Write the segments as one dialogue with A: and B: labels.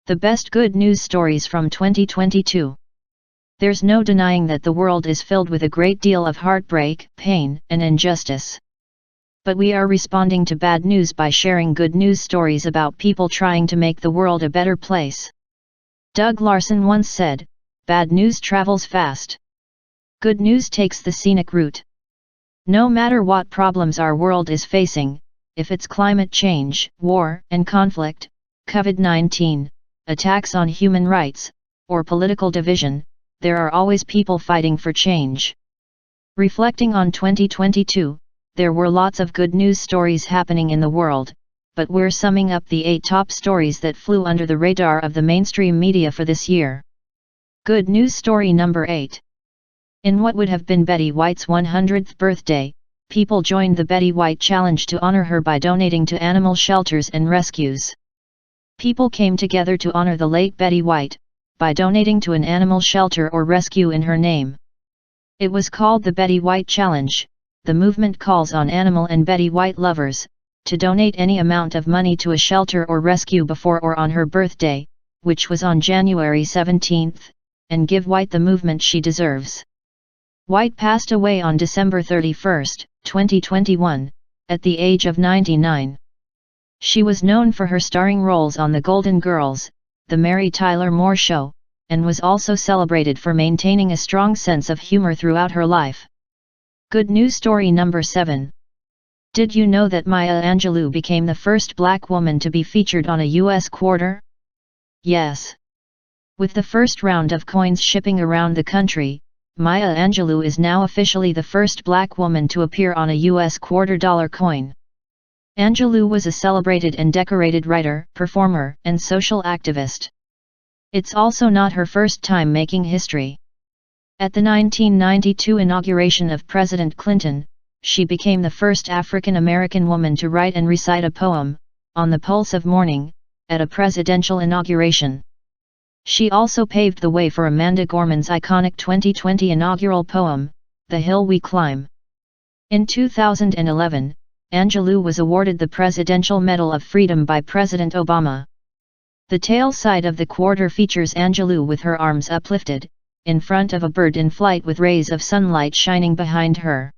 A: The best good news stories from 2022. There's no denying that the world is filled with a great deal of heartbreak, pain, and injustice. But we are responding to bad news by sharing good news stories about people trying to make the world a better place. Doug Larson once said, "Bad news travels fast. Good news takes the scenic route." No matter what problems our world is facing, if it's climate change, war and conflict, COVID-19, attacks on human rights, or political division, there are always people fighting for change. Reflecting on 2022, there were lots of good news stories happening in the world, but we're summing up the 8 top stories that flew under the radar of the mainstream media for this year. Good news story number 8. In what would have been Betty White's 100th birthday, people joined the Betty White Challenge to honor her by donating to animal shelters and rescues. People came together to honor the late Betty White, by donating to an animal shelter or rescue in her name. It was called the Betty White Challenge. The movement calls on animal and Betty White lovers to donate any amount of money to a shelter or rescue before or on her birthday, which was on January 17, and give White the movement she deserves. White passed away on December 31, 2021, at the age of 99. She was known for her starring roles on The Golden Girls, The Mary Tyler Moore Show, and was also celebrated for maintaining a strong sense of humor throughout her life. Good news story number 7. Did you know that Maya Angelou became the first black woman to be featured on a U.S. quarter? Yes. With the first round of coins shipping around the country, Maya Angelou is now officially the first black woman to appear on a U.S. $quarter coin. Angelou was a celebrated and decorated writer, performer, and social activist. It's also not her first time making history. At the 1992 inauguration of President Clinton, she became the first African American woman to write and recite a poem, On the Pulse of Morning, at a presidential inauguration. She also paved the way for Amanda Gorman's iconic 2020 inaugural poem, The Hill We Climb. In 2011, Angelou was awarded the Presidential Medal of Freedom by President Obama. The tail side of the quarter features Angelou with her arms uplifted, in front of a bird in flight with rays of sunlight shining behind her.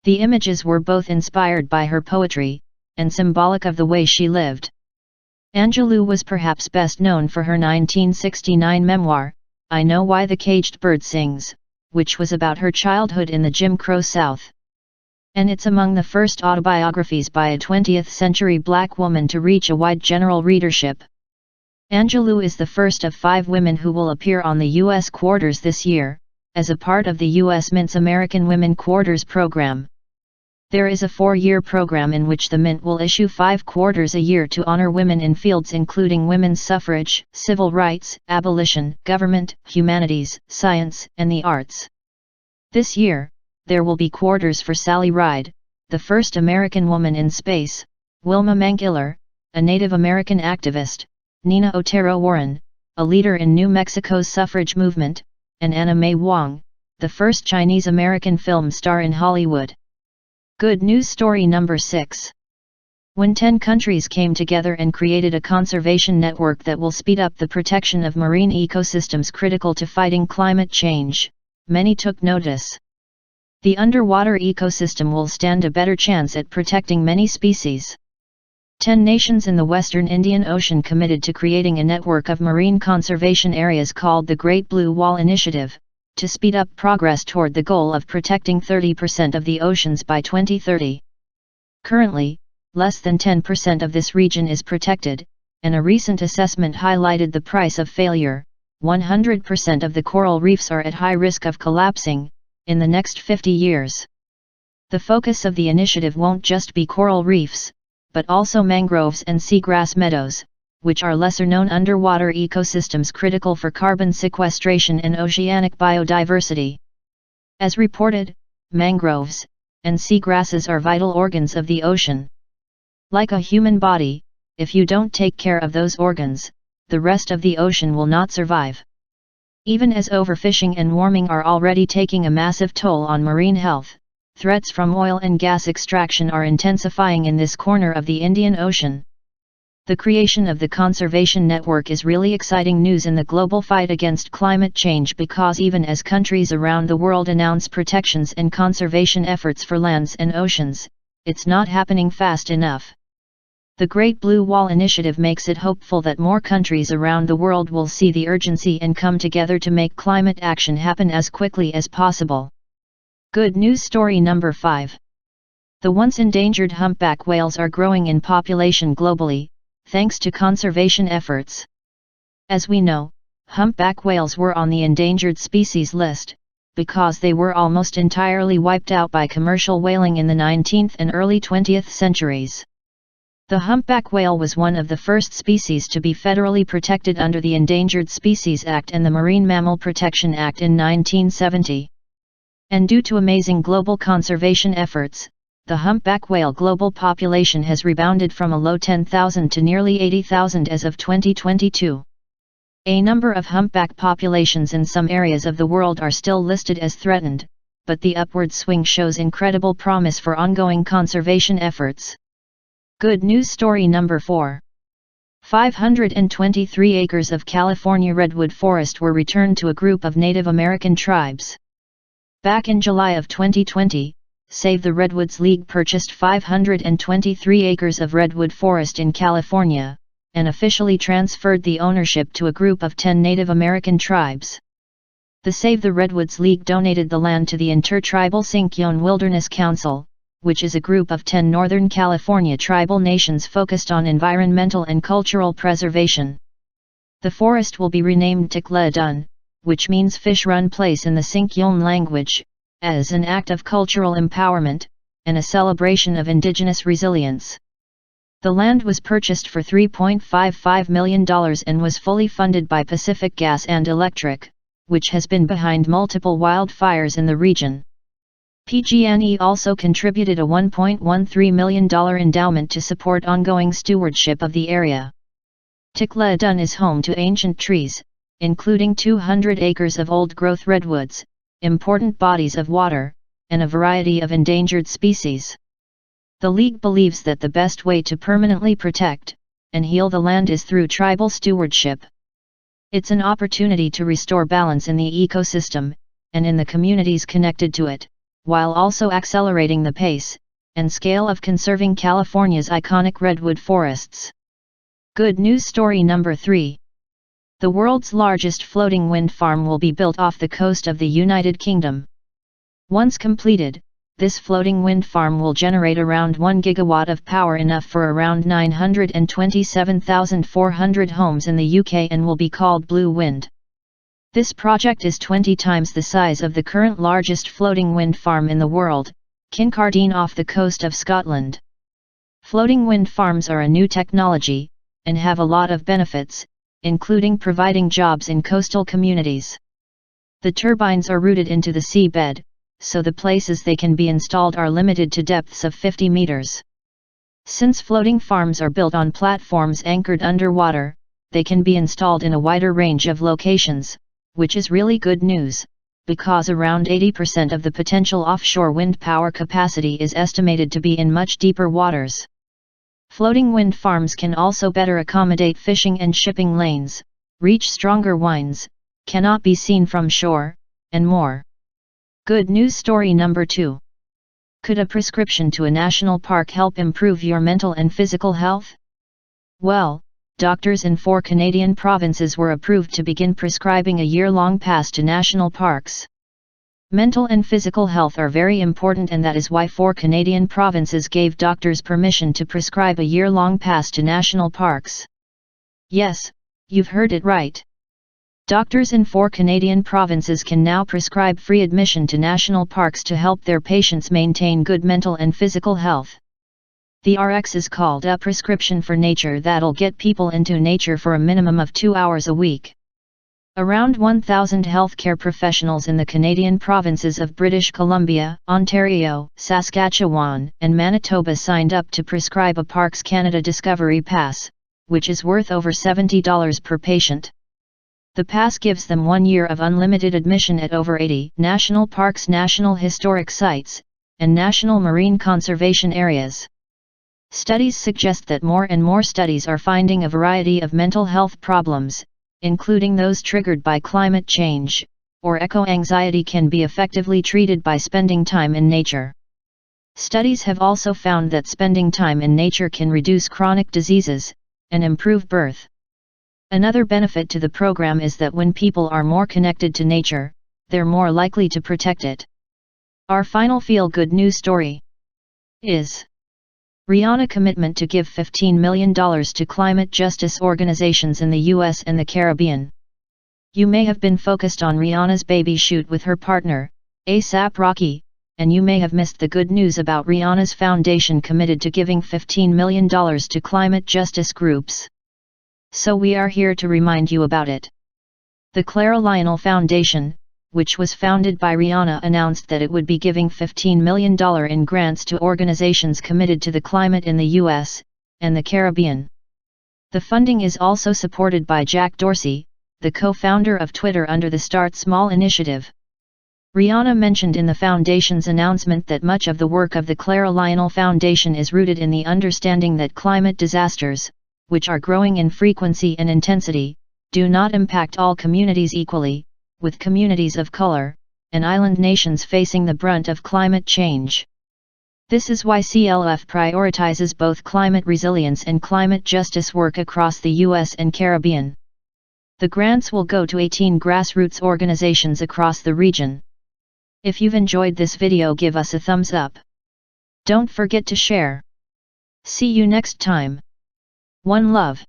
A: The images were both inspired by her poetry, and symbolic of the way she lived. Angelou was perhaps best known for her 1969 memoir, I Know Why the Caged Bird Sings, which was about her childhood in the Jim Crow South. And it's among the first autobiographies by a 20th-century black woman to reach a wide general readership. Angelou is the first of 5 women who will appear on the U.S. quarters this year, as a part of the U.S. Mint's American Women Quarters program. There is a 4-year program in which the Mint will issue 5 quarters a year to honor women in fields including women's suffrage, civil rights, abolition, government, humanities, science, and the arts. This year, there will be quarters for Sally Ride, the first American woman in space, Wilma Mankiller, a Native American activist, Nina Otero Warren, a leader in New Mexico's suffrage movement, and Anna May Wong, the first Chinese American film star in Hollywood. Good news story number 6. When 10 countries came together and created a conservation network that will speed up the protection of marine ecosystems critical to fighting climate change, many took notice. The underwater ecosystem will stand a better chance at protecting many species. 10 nations in the Western Indian Ocean committed to creating a network of marine conservation areas called the Great Blue Wall Initiative, to speed up progress toward the goal of protecting 30% of the oceans by 2030. Currently, less than 10% of this region is protected, and a recent assessment highlighted the price of failure. 100% of the coral reefs are at high risk of collapsing in the next 50 years. The focus of the initiative won't just be coral reefs, but also mangroves and seagrass meadows, which are lesser-known underwater ecosystems critical for carbon sequestration and oceanic biodiversity. As reported, mangroves and seagrasses are vital organs of the ocean. Like a human body, if you don't take care of those organs, the rest of the ocean will not survive. Even as overfishing and warming are already taking a massive toll on marine health, threats from oil and gas extraction are intensifying in this corner of the Indian Ocean. The creation of the conservation network is really exciting news in the global fight against climate change, because even as countries around the world announce protections and conservation efforts for lands and oceans, it's not happening fast enough. The Great Blue Wall Initiative makes it hopeful that more countries around the world will see the urgency and come together to make climate action happen as quickly as possible. Good news story number 5. The once endangered humpback whales are growing in population globally, thanks to conservation efforts. As we know, humpback whales were on the endangered species list, because they were almost entirely wiped out by commercial whaling in the 19th and early 20th centuries. The humpback whale was one of the first species to be federally protected under the Endangered Species Act and the Marine Mammal Protection Act in 1970. And due to amazing global conservation efforts, the humpback whale global population has rebounded from a low 10,000 to nearly 80,000 as of 2022. A number of humpback populations in some areas of the world are still listed as threatened, but the upward swing shows incredible promise for ongoing conservation efforts. Good news story number 4. 523 acres of California redwood forest were returned to a group of Native American tribes. Back in July of 2020, Save the Redwoods League purchased 523 acres of redwood forest in California, and officially transferred the ownership to a group of 10 Native American tribes. The Save the Redwoods League donated the land to the Intertribal Sinkyone Wilderness Council, which is a group of 10 Northern California tribal nations focused on environmental and cultural preservation. The forest will be renamed Tikledun, which means Fish Run Place in the Sinkyone language, as an act of cultural empowerment, and a celebration of indigenous resilience. The land was purchased for $3.55 million and was fully funded by Pacific Gas and Electric, which has been behind multiple wildfires in the region. PG&E also contributed a $1.13 million endowment to support ongoing stewardship of the area. Tikledun is home to ancient trees, including 200 acres of old-growth redwoods, important bodies of water, and a variety of endangered species. The League believes that the best way to permanently protect and heal the land is through tribal stewardship. It's an opportunity to restore balance in the ecosystem, and in the communities connected to it, while also accelerating the pace and scale of conserving California's iconic redwood forests. Good news story number 3. The world's largest floating wind farm will be built off the coast of the United Kingdom. Once completed, this floating wind farm will generate around 1 gigawatt of power, enough for around 927,400 homes in the UK, and will be called Blue Wind. This project is 20 times the size of the current largest floating wind farm in the world, Kincardine off the coast of Scotland. Floating wind farms are a new technology, and have a lot of benefits, including providing jobs in coastal communities. The turbines are rooted into the seabed, so the places they can be installed are limited to depths of 50 meters. Since floating farms are built on platforms anchored underwater, they can be installed in a wider range of locations, which is really good news, because around 80% of the potential offshore wind power capacity is estimated to be in much deeper waters. Floating wind farms can also better accommodate fishing and shipping lanes, reach stronger winds, cannot be seen from shore, and more. Good news story number 2. Could a prescription to a national park help improve your mental and physical health? Well, doctors in 4 Canadian provinces were approved to begin prescribing a year-long pass to national parks. Mental and physical health are very important, and that is why 4 Canadian provinces gave doctors permission to prescribe a year-long pass to national parks. Yes, you've heard it right. Doctors in 4 Canadian provinces can now prescribe free admission to national parks to help their patients maintain good mental and physical health. The RX is called a prescription for nature that'll get people into nature for a minimum of 2 hours a week. Around 1,000 healthcare professionals in the Canadian provinces of British Columbia, Ontario, Saskatchewan, and Manitoba signed up to prescribe a Parks Canada Discovery Pass, which is worth over $70 per patient. The pass gives them 1 year of unlimited admission at over 80 national parks, national historic sites, and national marine conservation areas. Studies suggest that more and more studies are finding a variety of mental health problems, including those triggered by climate change, or eco-anxiety, can be effectively treated by spending time in nature. Studies have also found that spending time in nature can reduce chronic diseases, and improve birth. Another benefit to the program is that when people are more connected to nature, they're more likely to protect it. Our final feel-good news story is Rihanna commitment to give $15 million to climate justice organizations in the US and the Caribbean. You may have been focused on Rihanna's baby shoot with her partner, A$AP Rocky, and you may have missed the good news about Rihanna's foundation committed to giving $15 million to climate justice groups. So we are here to remind you about it. The Clara Lionel Foundation, which was founded by Rihanna, announced that it would be giving $15 million in grants to organizations committed to the climate in the US and the Caribbean. The funding is also supported by Jack Dorsey, the co-founder of Twitter, under the Start Small initiative. Rihanna mentioned in the foundation's announcement that much of the work of the Clara Lionel Foundation is rooted in the understanding that climate disasters, which are growing in frequency and intensity, do not impact all communities equally, with communities of color and island nations facing the brunt of climate change. This is why CLF prioritizes both climate resilience and climate justice work across the US and Caribbean. The grants will go to 18 grassroots organizations across the region. If you've enjoyed this video, give us a thumbs up. Don't forget to share. See you next time. One love.